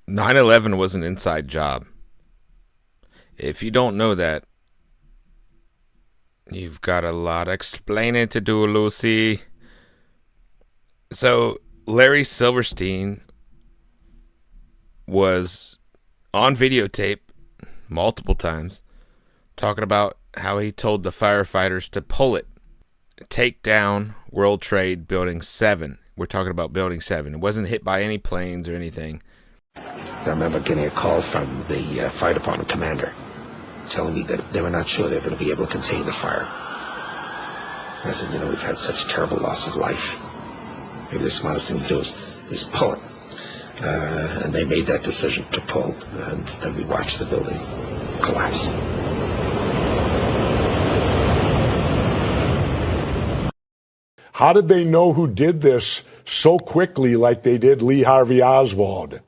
9/11 was an inside job. If you don't know that, you've got a lot of explaining to do, Lucy. So, Larry Silverstein was on videotape multiple times talking about how he told the firefighters to pull it, take down World Trade Building 7. We're talking about Building 7. It wasn't hit by any planes or anything. I remember getting a call from the fire department commander telling me that they were not sure they were going to be able to contain the fire. I said, we've had such terrible loss of life. Maybe the smartest thing to do is pull it. And they made that decision to pull, and then we watched the building collapse. How did they know who did this so quickly like they did Lee Harvey Oswald?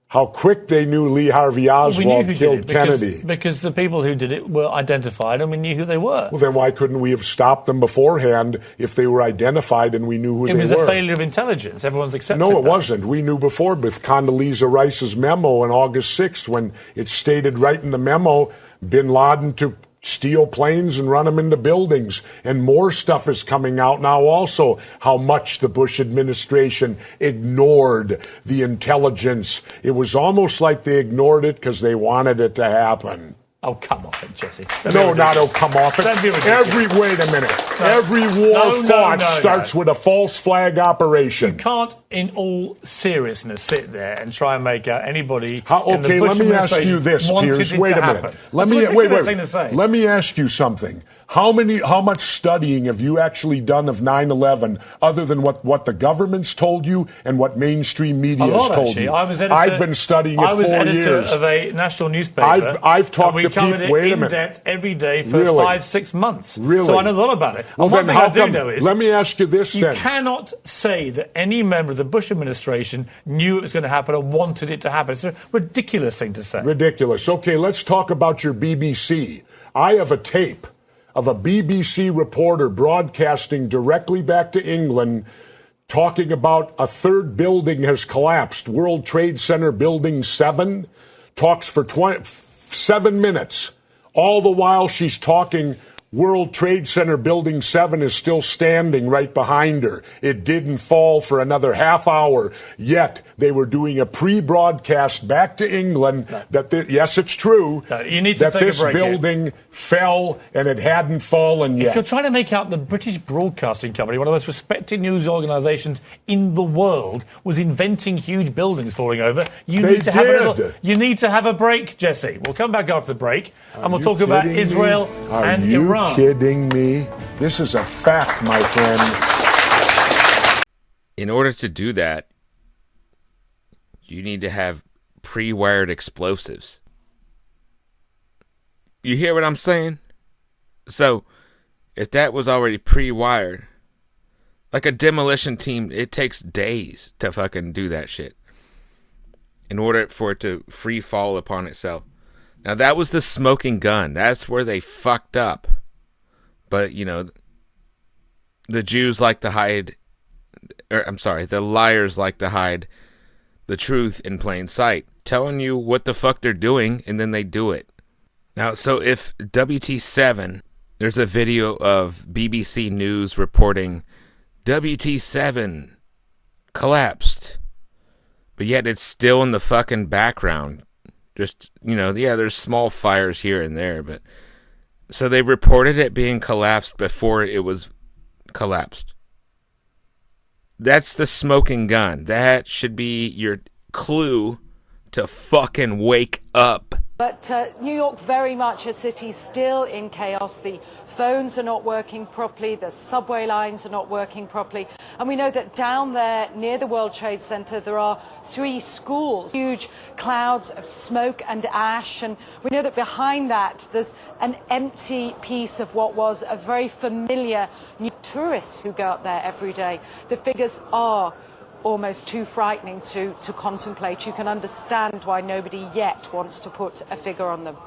How quick they knew Lee Harvey Oswald killed Kennedy. Because the people who did it were identified and we knew who they were. Well, then why couldn't we have stopped them beforehand if they were identified and we knew who they were? It was a failure of intelligence. Everyone's accepted that. No, it wasn't. We knew before with Condoleezza Rice's memo on August 6th when it stated right in the memo, bin Laden to steal planes and run them into buildings. And more stuff is coming out now also, how much the Bush administration ignored the intelligence. It was almost like they ignored it because they wanted it to happen. Oh, come off it, Jesse. No, not come off it. Wait a minute. No. Every war fought starts with a false flag operation. You can't, in all seriousness, sit there and try and make out anybody. Okay, let me ask you this, Piers. Wait a minute. Let me ask you something. How much studying have you actually done of 9/11 other than what the government's told you and what mainstream media has told you? I've been studying it 4 years. I was editor of a national newspaper. I've talked to people. Wait a minute. In depth every day for 5-6 months. Really? So I know a lot about it. Well, one thing I do know is, let me ask you this then. You cannot say that any member of the Bush administration knew it was going to happen or wanted it to happen. It's a ridiculous thing to say. Ridiculous. Okay, let's talk about your BBC. I have a tape of a BBC reporter broadcasting directly back to England talking about a third building has collapsed. World Trade Center Building 7 talks for 7 minutes. All the while she's talking, World Trade Center Building 7 is still standing right behind her. It didn't fall for another half hour. Yet they were doing a pre-broadcast back to England that, yes, it's true, you need to that this building fell and it hadn't fallen yet. If you're trying to make out the British Broadcasting Company, one of the most respected news organisations in the world, was inventing huge buildings falling over, you need to have a break, Jesse. We'll come back after the break and we'll talk about Israel and Iran. Are you kidding me? This is a fact, my friend. In order to do that, you need to have pre-wired explosives. You hear what I'm saying? So, if that was already pre-wired, like a demolition team, it takes days to fucking do that shit in order for it to free fall upon itself. Now, that was the smoking gun. That's where they fucked up. But, the Jews like to hide, the liars like to hide the truth in plain sight, telling you what the fuck they're doing, and then they do it. Now, so if WT7, there's a video of BBC News reporting WT7 collapsed, but yet it's still in the fucking background. Just, there's small fires here and there, but so they reported it being collapsed before it was collapsed. That's the smoking gun. That should be your clue to fucking wake up. But New York, very much a city still in chaos. The phones are not working properly. The subway lines are not working properly. And we know that down there near the World Trade Center, there are 3 schools, huge clouds of smoke and ash. And we know that behind that, there's an empty piece of what was a very familiar tourists who go up there every day. The figures are almost too frightening to contemplate. You can understand why nobody yet wants to put a figure on them.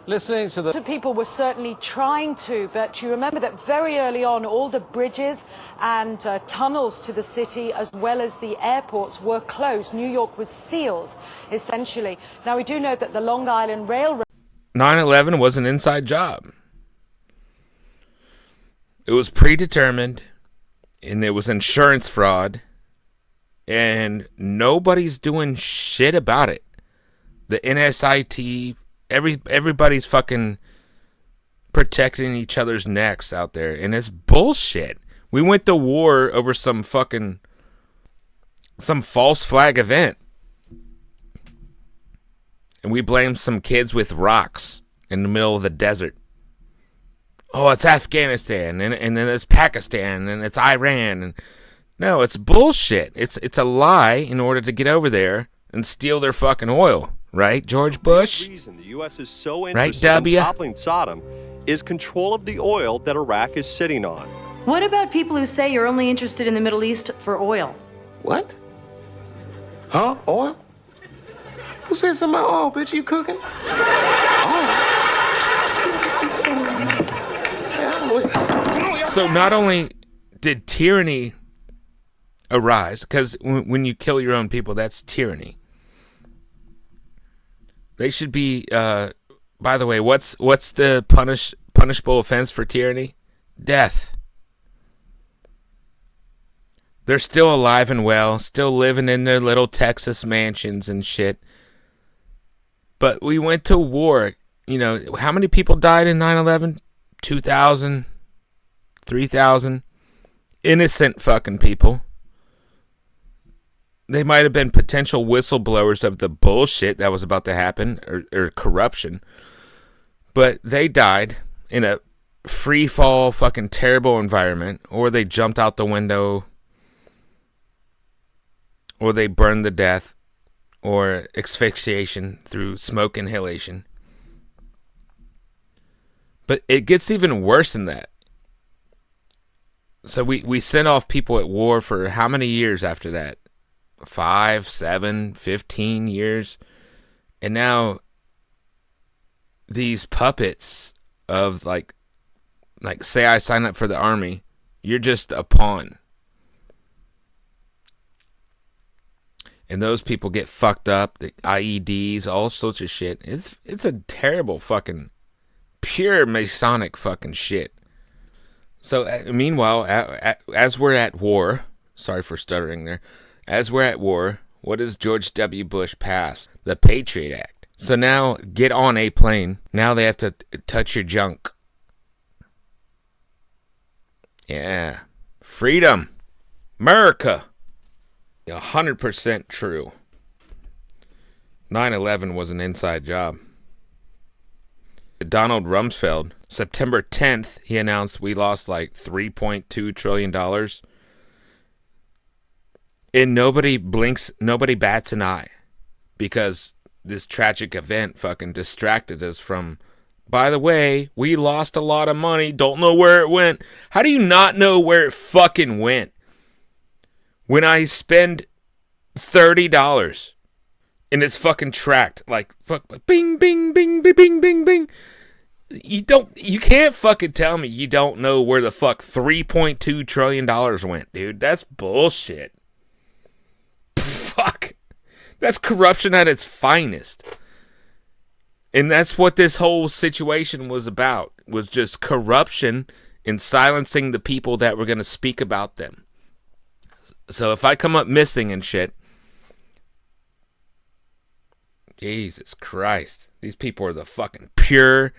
listening to the... People were certainly trying to, but you remember that very early on, all the bridges and tunnels to the city, as well as the airports, were closed. New York was sealed, essentially. Now, we do know that the Long Island Railroad... 9/11 was an inside job. It was predetermined, and it was insurance fraud, and nobody's doing shit about it. The NSIT... Everybody's fucking protecting each other's necks out there, and it's bullshit. We went to war over some false flag event, and we blamed some kids with rocks in the middle of the desert. Oh, it's Afghanistan, and then it's Pakistan, and it's Iran, and no, it's bullshit. It's a lie in order to get over there and steal their fucking oil. Right, George Bush? The reason the U.S. is so Right, interested in W? toppling Saddam is control of the oil that Iraq is sitting on. What about people who say you're only interested in the Middle East for oil? What? Huh? Oil? Who said something about oil, bitch? You cooking? So not only did tyranny arise, because when you kill your own people, that's tyranny. They should be, by the way, what's the punishable offense for tyranny? Death. They're still alive and well, still living in their little Texas mansions and shit. But we went to war. You know, how many people died in 9/11? 2,000? 3,000? Innocent fucking people. They might have been potential whistleblowers of the bullshit that was about to happen, or corruption. But they died in a free-fall fucking terrible environment, or they jumped out the window, or they burned to death, or asphyxiation through smoke inhalation. But it gets even worse than that. So we sent off people at war for how many years after that? 5, 7, 15 years. And now these puppets of like say I sign up for the army, you're just a pawn. And those people get fucked up, the IEDs, all sorts of shit. It's a terrible fucking pure Masonic fucking shit. So meanwhile, as we're at war, sorry for stuttering there. As we're at war, what does George W. Bush pass? The Patriot Act. So now, get on a plane. Now they have to touch your junk. Yeah. Freedom. America. 100% true. 9/11 was an inside job. Donald Rumsfeld, September 10th, he announced we lost like $3.2 trillion. And nobody blinks, nobody bats an eye, because this tragic event fucking distracted us from, by the way, we lost a lot of money, don't know where it went. How do you not know where it fucking went? When I spend $30 and it's fucking tracked, like, fuck, bing, bing, bing, bing, bing, bing, bing. You can't fucking tell me you don't know where the fuck $3.2 trillion went, dude. That's bullshit. Fuck. That's corruption at its finest. And that's what this whole situation was about. Was just corruption and silencing the people that were going to speak about them. So if I come up missing and shit, Jesus Christ. These people are the fucking pure,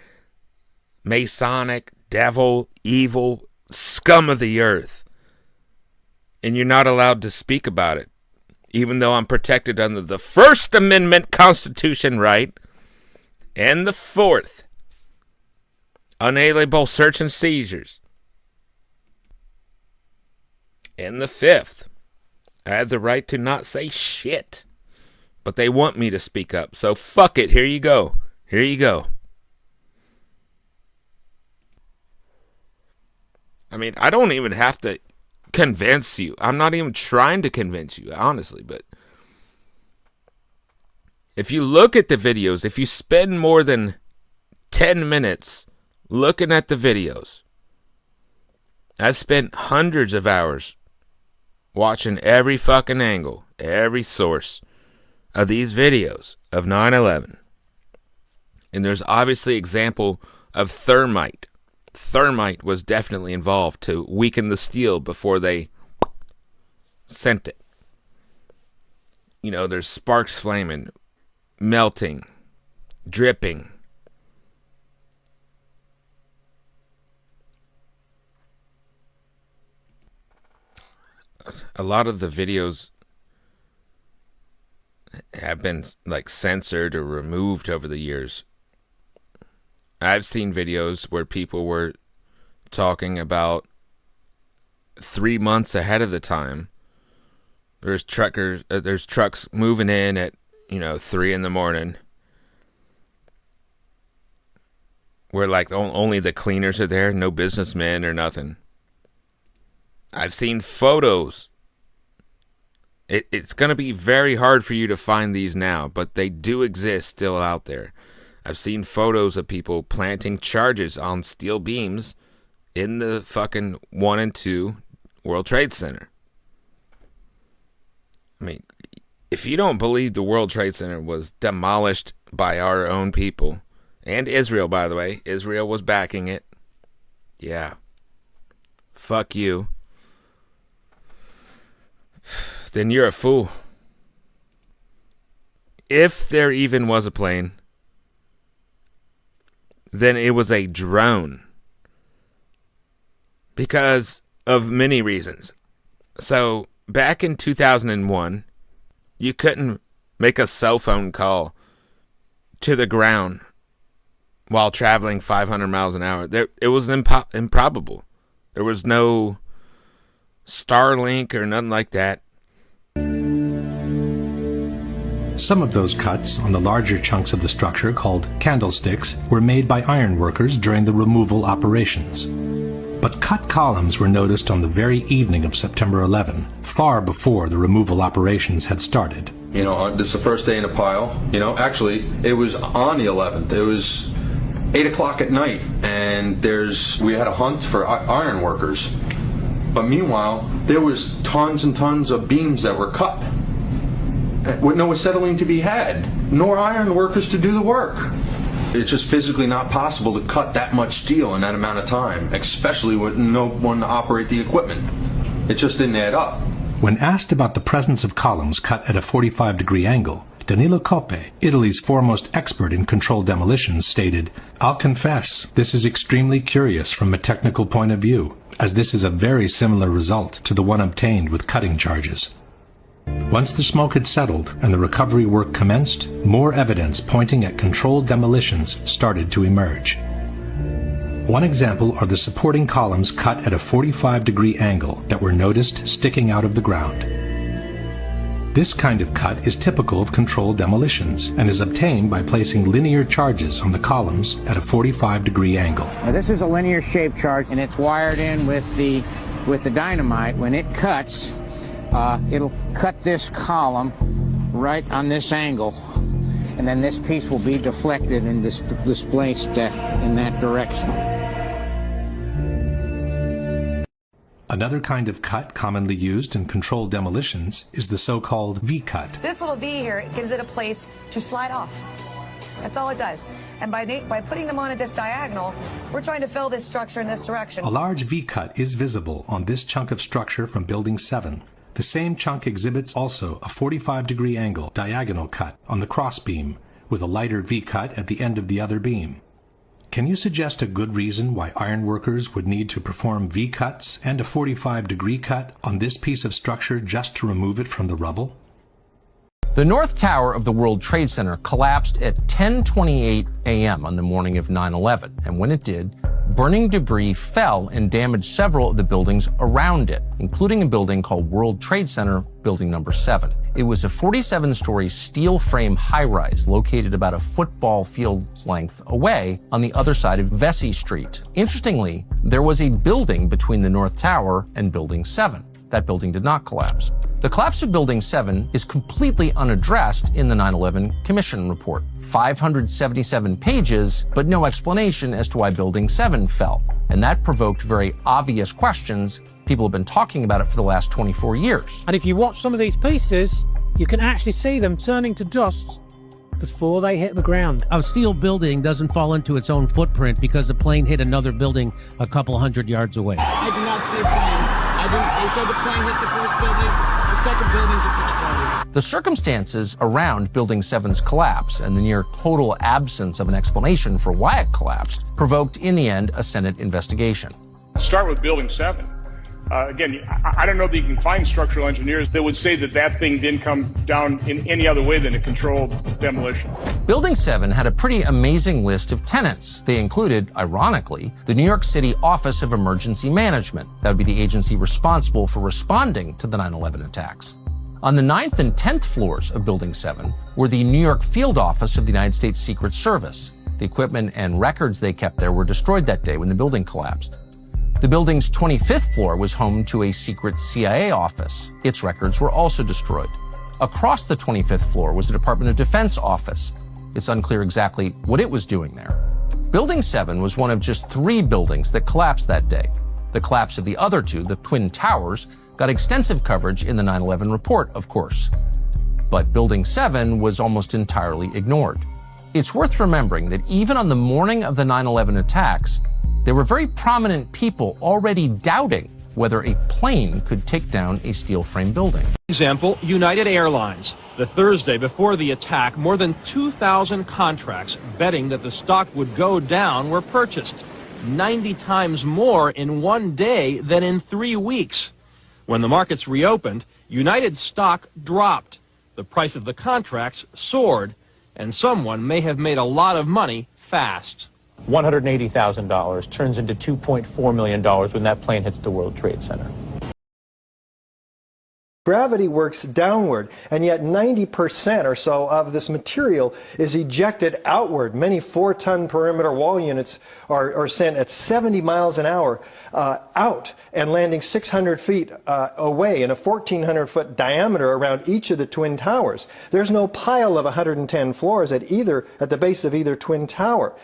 Masonic, devil, evil, scum of the earth. And you're not allowed to speak about it. Even though I'm protected under the First Amendment Constitution right, and the Fourth, unalienable search and seizures, and the Fifth, I have the right to not say shit. But they want me to speak up, so fuck it, here you go. Here you go. I mean, I don't even have to convince you. I'm not even trying to convince you, honestly, but if you look at the videos, if you spend more than 10 minutes looking at the videos. I've spent hundreds of hours watching every fucking angle, every source of these videos of 9/11. And there's obviously example of thermite. Thermite was definitely involved to weaken the steel before they sent it. You know, there's sparks flaming, melting, dripping. A lot of the videos have been like censored or removed over the years. I've seen videos where people were talking about 3 months ahead of the time. There's trucks moving in at 3 a.m. where like only the cleaners are there, no businessmen or nothing. I've seen photos. It's going to be very hard for you to find these now, but they do exist still out there. I've seen photos of people planting charges on steel beams in the fucking 1 and 2 World Trade Center. I mean, if you don't believe the World Trade Center was demolished by our own people, and Israel, by the way, Israel was backing it. Yeah. Fuck you. Then you're a fool. If there even was a plane, then it was a drone. Because of many reasons. So, back in 2001, you couldn't make a cell phone call to the ground while traveling 500 miles an hour. It was improbable. There was no Starlink or nothing like that. Some of those cuts on the larger chunks of the structure, called candlesticks, were made by iron workers during the removal operations. But cut columns were noticed on the very evening of September 11, far before the removal operations had started. This is the first day in a pile. Actually, it was on the 11th. It was 8 o'clock at night, and we had a hunt for iron workers. But meanwhile, there was tons and tons of beams that were cut, with no acetylene to be had, nor iron workers to do the work. It's just physically not possible to cut that much steel in that amount of time, especially with no one to operate the equipment. It just didn't add up. When asked about the presence of columns cut at a 45-degree angle, Danilo Coppe, Italy's foremost expert in controlled demolitions, stated, "I'll confess, this is extremely curious from a technical point of view, as this is a very similar result to the one obtained with cutting charges." Once the smoke had settled and the recovery work commenced, more evidence pointing at controlled demolitions started to emerge. One example are the supporting columns cut at a 45-degree angle that were noticed sticking out of the ground. This kind of cut is typical of controlled demolitions and is obtained by placing linear charges on the columns at a 45-degree angle. Now, this is a linear shaped charge, and it's wired in with the dynamite. When it cuts, it'll cut this column right on this angle, and then this piece will be deflected and displaced in that direction. Another kind of cut commonly used in controlled demolitions is the so-called V-cut. This little V here, it gives it a place to slide off. That's all it does. And by putting them on at this diagonal, we're trying to fill this structure in this direction. A large V-cut is visible on this chunk of structure from Building 7. The same chunk exhibits also a 45-degree angle diagonal cut on the crossbeam, with a lighter V-cut at the end of the other beam. Can you suggest a good reason why iron workers would need to perform V-cuts and a 45-degree cut on this piece of structure just to remove it from the rubble? The North Tower of the World Trade Center collapsed at 10:28 a.m. on the morning of 9/11, and when it did, burning debris fell and damaged several of the buildings around it, including a building called World Trade Center Building Number 7. It was a 47-story steel frame high-rise located about a football field's length away on the other side of Vesey Street. Interestingly, there was a building between the North Tower and Building 7. that building did not collapse. The collapse of Building 7 is completely unaddressed in the 9/11 Commission report. 577 pages, but no explanation as to why Building 7 fell. And that provoked very obvious questions. People have been talking about it for the last 24 years. And if you watch some of these pieces, you can actually see them turning to dust before they hit the ground. A steel building doesn't fall into its own footprint because the plane hit another building a couple hundred yards away. I did not see a plane. They said the plane hit the first building, the second building just exploded. The circumstances around Building 7's collapse and the near total absence of an explanation for why it collapsed provoked, in the end, a Senate investigation. Start with Building 7. Again, I don't know that you can find structural engineers that would say that that thing didn't come down in any other way than a controlled demolition. Building 7 had a pretty amazing list of tenants. They included, ironically, the New York City Office of Emergency Management. That would be the agency responsible for responding to the 9/11 attacks. On the 9th and 10th floors of Building 7 were the New York Field Office of the United States Secret Service. The equipment and records they kept there were destroyed that day when the building collapsed. The building's 25th floor was home to a secret CIA office. Its records were also destroyed. Across the 25th floor was the Department of Defense office. It's unclear exactly what it was doing there. Building 7 was one of just 3 buildings that collapsed that day. The collapse of the other 2, the Twin Towers, got extensive coverage in the 9/11 report, of course. But Building 7 was almost entirely ignored. It's worth remembering that even on the morning of the 9/11 attacks, there were very prominent people already doubting whether a plane could take down a steel frame building. Example, United Airlines. The Thursday before the attack, more than 2,000 contracts betting that the stock would go down were purchased. 90 times more in one day than in 3 weeks. When the markets reopened, United's stock dropped. The price of the contracts soared, and someone may have made a lot of money fast. $180,000 turns into $2.4 million when that plane hits the World Trade Center. Gravity works downward, and yet 90% or so of this material is ejected outward. Many 4-ton perimeter wall units are sent at 70 miles an hour out and landing 600 feet away in a 1,400-foot diameter around each of the Twin Towers. There's no pile of 110 floors at the base of either Twin Tower.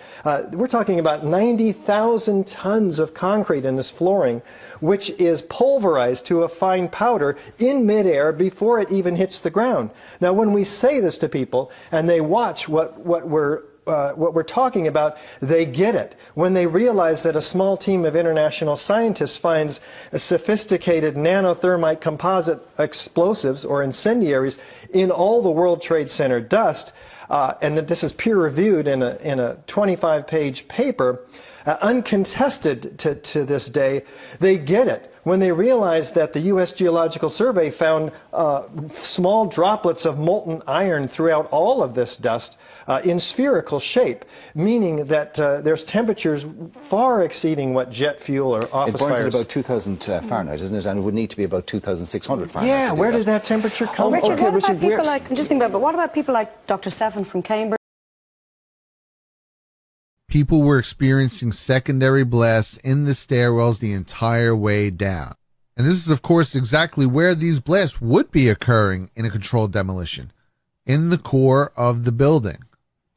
We're talking about 90,000 tons of concrete in this flooring, which is pulverized to a fine powder in midair before it even hits the ground. Now, when we say this to people and they watch what we're talking about, they get it. When they realize that a small team of international scientists finds a sophisticated nanothermite composite explosives or incendiaries in all the World Trade Center dust, and that this is peer-reviewed in a 25-page paper, uncontested to this day, they get it. When they realize that the U.S. Geological Survey found small droplets of molten iron throughout all of this dust in spherical shape, meaning that there's temperatures far exceeding what jet fuel or office fires. It burns at about 2,000 Fahrenheit, isn't it? And it would need to be about 2,600 Fahrenheit. Yeah, where did that temperature come from? Richard, what about people like, I'm just thinking about, but what about people like Dr. Seven from Cambridge? People were experiencing secondary blasts in the stairwells the entire way down. And this is, of course, exactly where these blasts would be occurring in a controlled demolition, in the core of the building.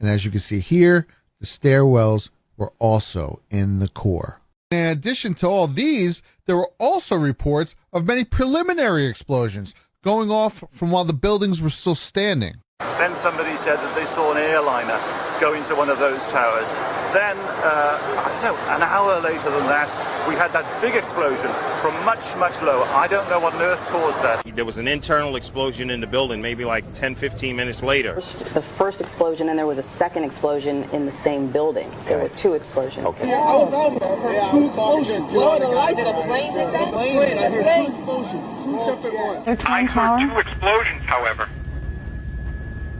And as you can see here, the stairwells were also in the core. In addition to all these, there were also reports of many preliminary explosions going off from while the buildings were still standing. Then somebody said that they saw an airliner go into one of those towers. Then, I don't know, an hour later than that, we had that big explosion from much, much lower. I don't know what on earth caused that. There was an internal explosion in the building, maybe like 10, 15 minutes later. The first explosion, and there was a second explosion in the same building. There were 2 explosions. Okay. Yeah, I was over there. I heard 2 explosions. Did a plane hit that? Plane. I heard 2 explosions. 2 separate ones. I heard 2 explosions, however.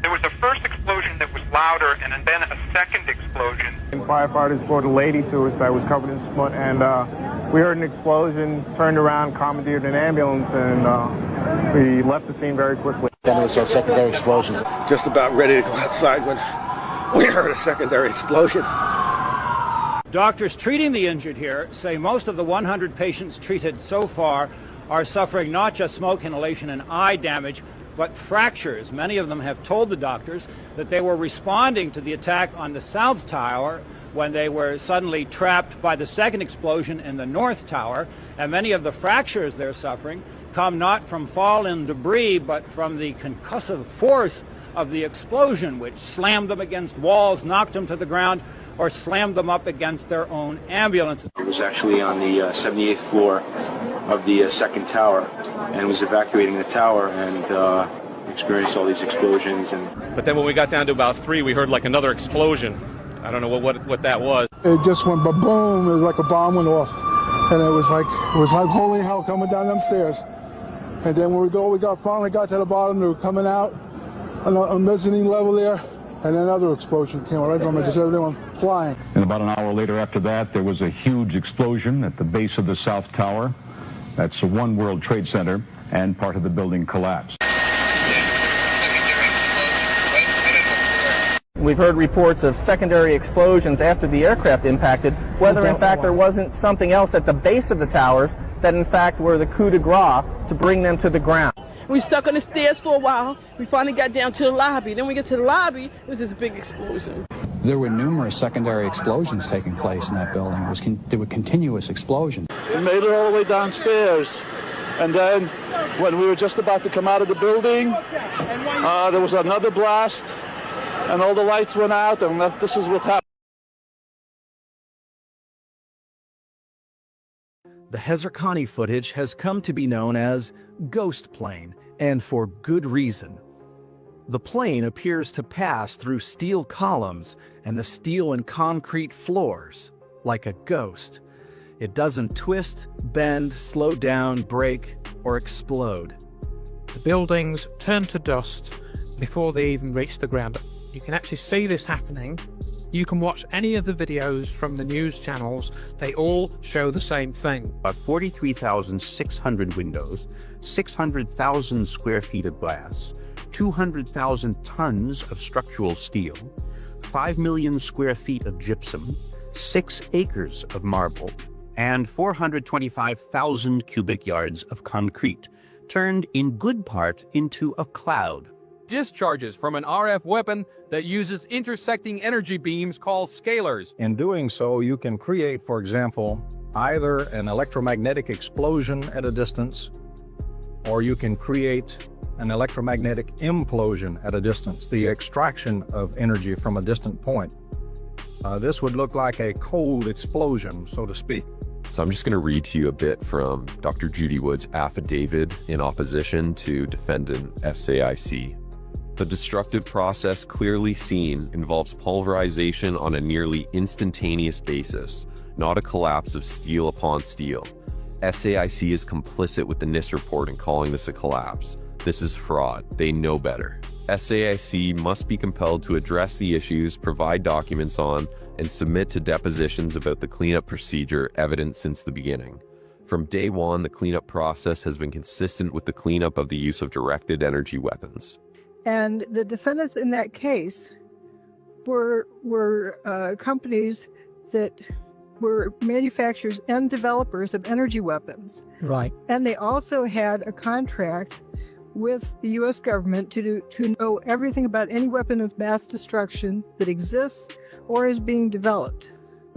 There was a first explosion that was louder, and then a second explosion. Firefighters brought a lady to us that was covered in smoke, and we heard an explosion, turned around, commandeered an ambulance, and we left the scene very quickly. Then there was some secondary explosions. Just about ready to go outside when we heard a secondary explosion. Doctors treating the injured here say most of the 100 patients treated so far are suffering not just smoke inhalation and eye damage, but fractures. Many of them have told the doctors that they were responding to the attack on the South Tower when they were suddenly trapped by the second explosion in the North Tower. And many of the fractures they're suffering come not from fallen debris, but from the concussive force of the explosion, which slammed them against walls, knocked them to the ground, or slammed them up against their own ambulance. It was actually on the 78th floor of the second tower, and was evacuating the tower and experienced all these explosions. But then when we got down to about 3, we heard like another explosion. I don't know what that was. It just went ba-boom. It was like a bomb went off, and it was like holy hell coming down them stairs. And then when we finally got to the bottom, they were coming out on a mezzanine level there, and another explosion came right from it, just everyone flying. And about an hour later after that, there was a huge explosion at the base of the South Tower. That's the One World Trade Center, and part of the building collapsed. We've heard reports of secondary explosions after the aircraft impacted, whether in fact there wasn't something else at the base of the towers that in fact were the coup de grace to bring them to the ground. We stuck on the stairs for a while. We finally got down to the lobby. Then we get to the lobby, it was this big explosion. There were numerous secondary explosions taking place in that building. There were continuous explosions. We made it all the way downstairs, and then when we were just about to come out of the building, there was another blast, and all the lights went out, and this is what happened. The Hezarkhani footage has come to be known as Ghost Plane, and for good reason. The plane appears to pass through steel columns and the steel and concrete floors like a ghost. It doesn't twist, bend, slow down, break, or explode. The buildings turn to dust before they even reach the ground. You can actually see this happening. You can watch any of the videos from the news channels. They all show the same thing. About 43,600 windows, 600,000 square feet of glass, 200,000 tons of structural steel, 5 million square feet of gypsum, 6 acres of marble, and 425,000 cubic yards of concrete, turned in good part into a cloud. Discharges from an RF weapon that uses intersecting energy beams called scalars. In doing so, you can create, for example, either an electromagnetic explosion at a distance, or you can create an electromagnetic implosion at a distance, the extraction of energy from a distant point. This would look like a cold explosion, so to speak. So I'm just going to read to you a bit from Dr. Judy Wood's affidavit in opposition to defendant SAIC. The destructive process clearly seen involves pulverization on a nearly instantaneous basis, not a collapse of steel upon steel. SAIC is complicit with the NIST report in calling this a collapse. This is fraud. They know better. SAIC must be compelled to address the issues, provide documents on, and submit to depositions about the cleanup procedure evident since the beginning. From day one, the cleanup process has been consistent with the cleanup of the use of directed energy weapons. And the defendants in that case were companies that were manufacturers and developers of energy weapons. Right. And they also had a contract with the U.S. government to know everything about any weapon of mass destruction that exists or is being developed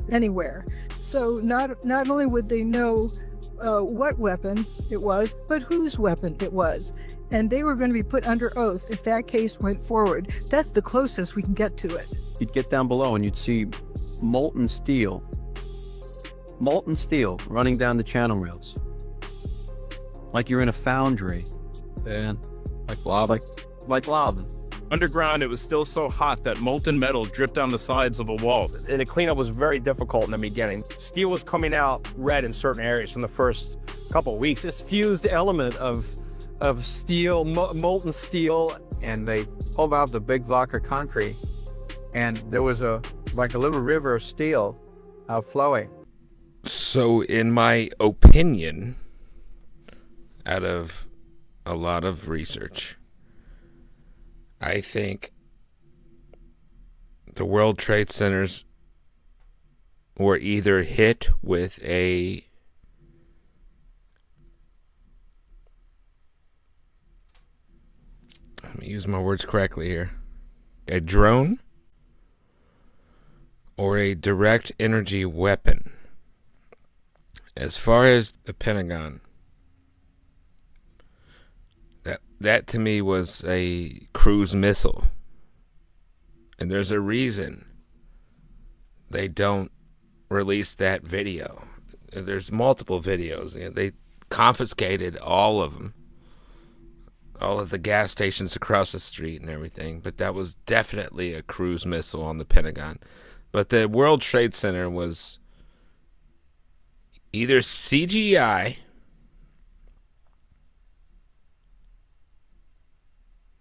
anywhere. So not only would they know what weapon it was, but whose weapon it was. And they were going to be put under oath if that case went forward. That's the closest we can get to it. You'd get down below and you'd see molten steel running down the channel rails. Like you're in a foundry. And like lava. Like lava. Underground, it was still so hot that molten metal dripped down the sides of a wall. And the cleanup was very difficult in the beginning. Steel was coming out red in certain areas from the first couple of weeks. This fused element of steel, molten steel, and they pulled out the big block of concrete, and there was like a little river of steel outflowing. So in my opinion, out of a lot of research, I think the World Trade Centers were either hit with a Let me use my words correctly here. A drone or a direct energy weapon. As far as the Pentagon, that to me was a cruise missile. And there's a reason they don't release that video. There's multiple videos. They confiscated all of them, all of the gas stations across the street and everything. But that was definitely a cruise missile on the Pentagon. But the World Trade Center was either CGI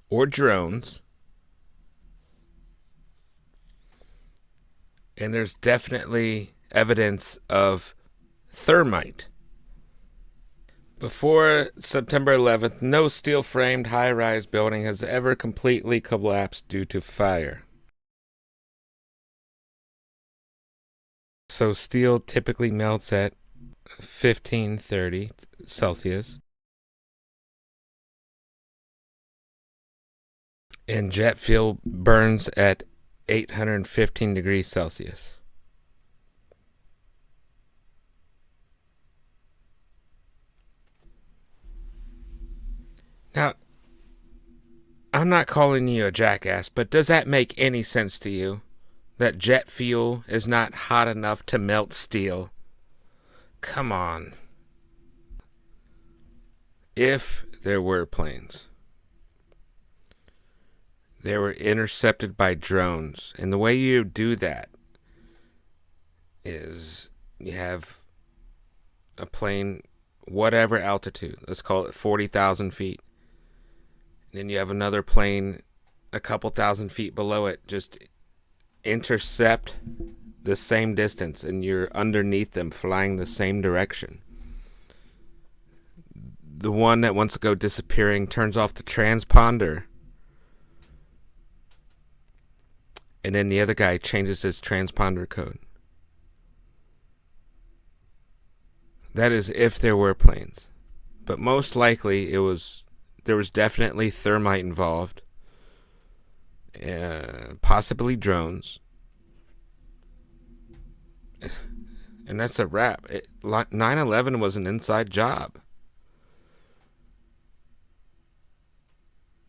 or drones. And there's definitely evidence of thermite. Before September 11th, no steel-framed high-rise building has ever completely collapsed due to fire. So steel typically melts at 1530 Celsius. And jet fuel burns at 815 degrees Celsius. Now, I'm not calling you a jackass, but does that make any sense to you? That jet fuel is not hot enough to melt steel? Come on. If there were planes, they were intercepted by drones. And the way you do that is you have a plane, whatever altitude, let's call it 40,000 feet. And then you have another plane a couple thousand feet below it, just intercept the same distance, and you're underneath them flying the same direction. The one that wants to go disappearing turns off the transponder, and then the other guy changes his transponder code. That is if there were planes. But most likely there was definitely thermite involved. Possibly drones. And that's a wrap. 9/11 was an inside job.